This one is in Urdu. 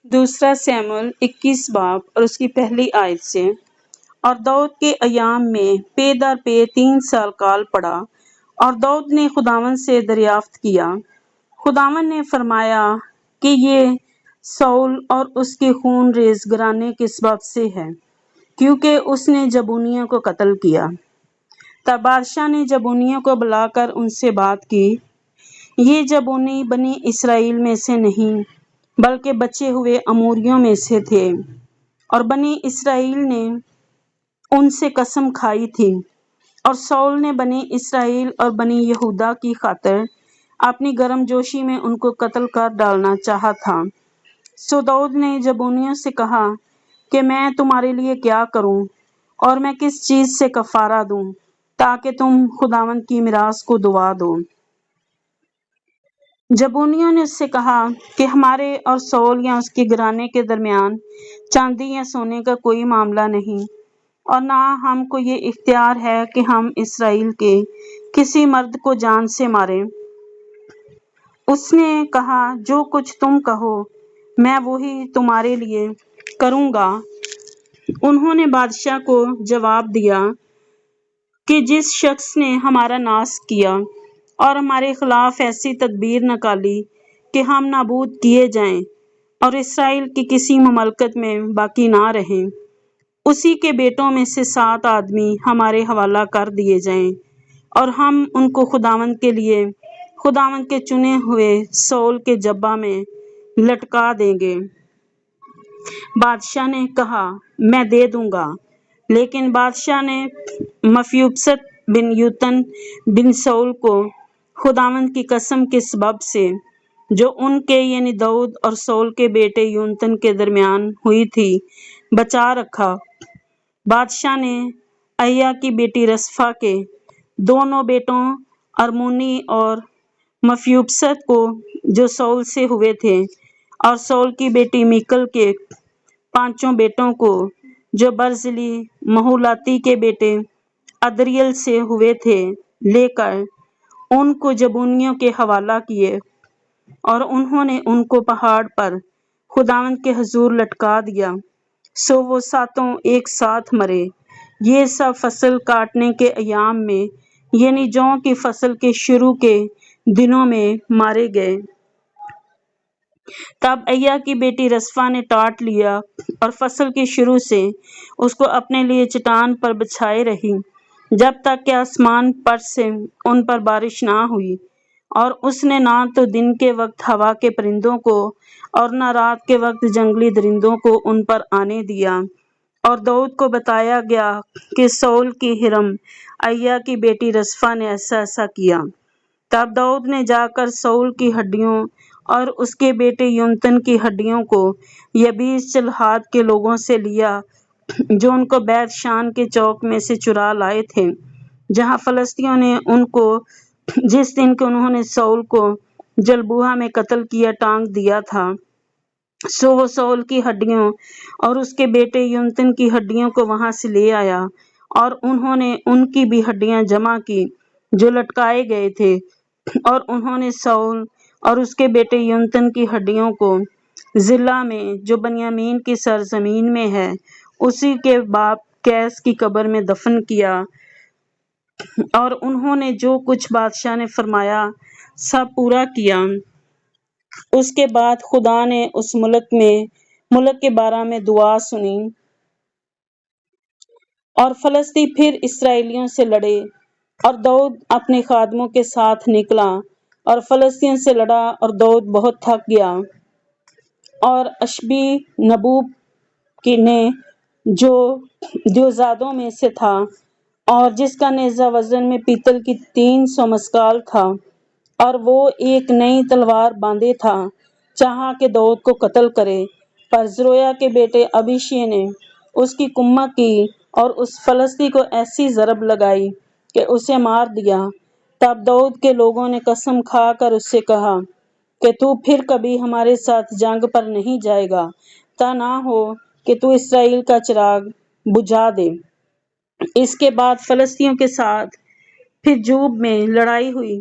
دوسرا سیموئیل 21 باب اور اس کی پہلی آیت سے۔ اور داؤد کے ایام میں پے در پے 3 سال کال پڑا، اور داؤد نے خداوند سے دریافت کیا۔ خداوند نے فرمایا کہ یہ ساؤل اور اس کے خون ریز گھرانے کے سبب سے ہے، کیونکہ اس نے جبونیوں کو قتل کیا۔ تب بادشاہ نے جبونیوں کو بلا کر ان سے بات کی۔ یہ جبونی بنی اسرائیل میں سے نہیں، بلکہ بچے ہوئے اموریوں میں سے تھے، اور بنی اسرائیل نے ان سے قسم کھائی تھی، اور ساؤل نے بنی اسرائیل اور بنی یہودا کی خاطر اپنی گرم جوشی میں ان کو قتل کر ڈالنا چاہا تھا۔ سو داؤد نے جبونیوں سے کہا کہ میں تمہارے لیے کیا کروں، اور میں کس چیز سے کفارہ دوں تاکہ تم خداوند کی میراث کو دعا دو۔ جبونیوں نے اس سے کہا کہ ہمارے اور ساؤل یا اس کے گھرانے کے درمیان چاندی یا سونے کا کوئی معاملہ نہیں، اور نہ ہم کو یہ اختیار ہے کہ ہم اسرائیل کے کسی مرد کو جان سے ماریں۔ اس نے کہا جو کچھ تم کہو میں وہی تمہارے لیے کروں گا۔ انہوں نے بادشاہ کو جواب دیا کہ جس شخص نے ہمارا ناش کیا اور ہمارے خلاف ایسی تدبیر نکالی کہ ہم نابود کیے جائیں اور اسرائیل کی کسی مملکت میں باقی نہ رہیں، اسی کے بیٹوں میں سے 7 آدمی ہمارے حوالہ کر دیے جائیں، اور ہم ان کو خداوند کے لیے خداوند کے چنے ہوئے ساؤل کے جبہ میں لٹکا دیں گے۔ بادشاہ نے کہا میں دے دوں گا، لیکن بادشاہ نے مفیبوشت بن یونتن بن ساؤل کو خداوند کی قسم کے سبب سے جو ان کے یعنی داؤد اور ساؤل کے بیٹے یونتن کے درمیان ہوئی تھی بچا رکھا۔ بادشاہ نے احیاء کی بیٹی رسفا کے دونوں بیٹوں ارمونی اور مفیبوشت کو جو ساؤل سے ہوئے تھے، اور ساؤل کی بیٹی میکل کے 5 بیٹوں کو جو برزلی مہولاتی کے بیٹے ادریل سے ہوئے تھے لے کر ان کو جبونیوں کے حوالہ کیے، اور انہوں نے ان کو پہاڑ پر خداوند کے حضور لٹکا دیا۔ سو وہ 7 ایک ساتھ مرے۔ یہ سب فصل کاٹنے کے ایام میں یعنی جوں کی فصل کے شروع کے دنوں میں مارے گئے۔ تب احیاء کی بیٹی رسفا نے ٹاٹ لیا اور فصل کے شروع سے اس کو اپنے لیے چٹان پر بچھائے رہی جب تک کہ آسمان پر سے ان پر بارش نہ ہوئی، اور اس نے نہ تو دن کے وقت ہوا کے پرندوں کو اور نہ رات کے وقت جنگلی درندوں کو ان پر آنے دیا۔ اور داؤد کو بتایا گیا کہ ساؤل کی حرم احیاء کی بیٹی رسفا نے ایسا ایسا کیا۔ تب داؤد نے جا کر ساؤل کی ہڈیوں اور اس کے بیٹے یونتن کی ہڈیوں کو یبیس چلہاد کے لوگوں سے لیا جو ان کو بیت شان کے چوک میں سے چرا لائے تھے، جہاں فلسطینیوں نے ان کو جس دن کہ انہوں نے ساؤل کو جلبوہا میں قتل کیا ٹانگ دیا تھا۔ سو وہ ساؤل کی ہڈیوں اور اس کے بیٹے یونتن کی ہڈیوں کو وہاں سے لے آیا، اور انہوں نے ان کی بھی ہڈیاں جمع کی جو لٹکائے گئے تھے، اور انہوں نے ساؤل اور اس کے بیٹے یونتن کی ہڈیوں کو ضلع میں جو بنیامین کی سرزمین میں ہے اسی کے باپ قیس کی قبر میں دفن کیا۔ اور انہوں نے جو کچھ بادشاہ نے فرمایا سب پورا کیا۔ اس کے بعد خدا نے اس ملک کے بارے میں دعا سنی، اور فلسطی پھر اسرائیلیوں سے لڑے، اور داؤد اپنے خادموں کے ساتھ نکلا اور فلسطین سے لڑا، اور داؤد بہت تھک گیا۔ اور اشبی نبوب نے جو دیوزادوں میں سے تھا اور جس کا نیزہ وزن میں پیتل کی 300 مسکال تھا، اور وہ ایک نئی تلوار باندھے تھا، چاہا کہ داؤد کو قتل کرے، پر زرویا کے بیٹے ابیشai نے اس کی کمک کی اور اس فلسطی کو ایسی ضرب لگائی کہ اسے مار دیا۔ تب داؤد کے لوگوں نے قسم کھا کر اس سے کہا کہ تو پھر کبھی ہمارے ساتھ جنگ پر نہیں جائے گا، تا نہ ہو کہ تو اسرائیل کا چراغ بجھا دے۔ اس کے بعد فلسطینیوں کے ساتھ پھر جوب میں لڑائی ہوئی۔